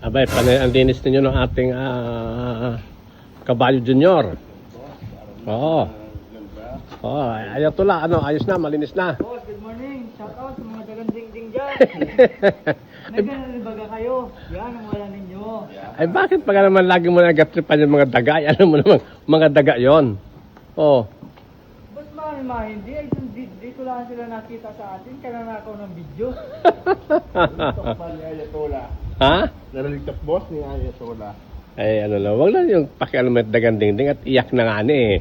Abay, panay ang linis ninyo ng ating Caballo Junior. Oo. Oo, Ayatollah, ano, ayos na, malinis na. Boss, good morning. Shout out sa mga dagang-ding-ding dyan. Nagkakalibaga kayo. Yan ang wala ninyo. Ay bakit pag naman lagi mo nagatripan yung mga daga? Ay, alam mo naman, mga daga yon. Oh. Ba't mahal hindi? Ay, dito lang sila nakita sa atin. Kananakaw ng video. Nariligtap pa ni Ayatollah. Ha? Nariligtap boss ni Ayatollah. Ay, ano lang, wag lang yung pakialam at dagang dingding at iyak na nga ni eh.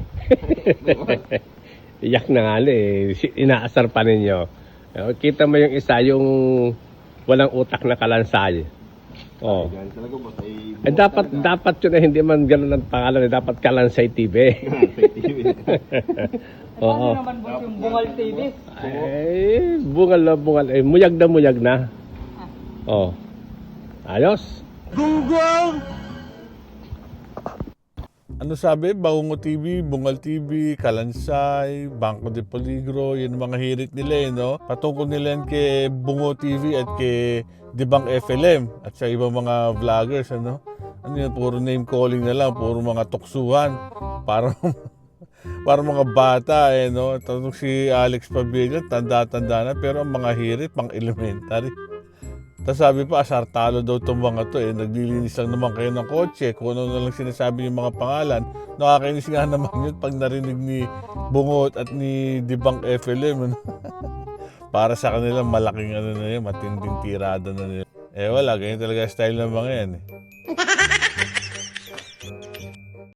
Iyak na nga ni eh. Inaasar pa ninyo. Kita mo yung isa, yung walang utak na kalansay. Oh. Yan talaga boss ay... Ay, dapat yun eh, hindi man ganun ang pangalan eh. Dapat Kalansay TV. Paano naman boss yung Bungal TV? Ay, bungal na bungal. Ay, muyag na muyag na. Oh. Ayos. Ano sabi? Baungo TV, Bungal TV, Kalansay, Bangko de Peligro, yun ang mga hirit nila eh, no? Patungkol nila yan kay Bungo TV at kay Dibang FLM at sa ibang mga vloggers, ano? Ano yun, puro name calling na lang, puro mga tuksuhan. Para mga bata eh, no? Tanong si Alex Pabella, tanda-tanda na, pero ang mga hirit, pang elementary. Tapos sabi pa, asartalo daw itong mga to eh. Naglilinis lang naman kayo ng kotse. Kung ano na lang sinasabi yung mga pangalan. Nakakainis nga naman yun pag narinig ni Bungot at ni Dibang FLM. Para sa kanila, malaking ano na yun, matinding tirada na nila. Eh wala, ganyan talaga style ng mga yan eh.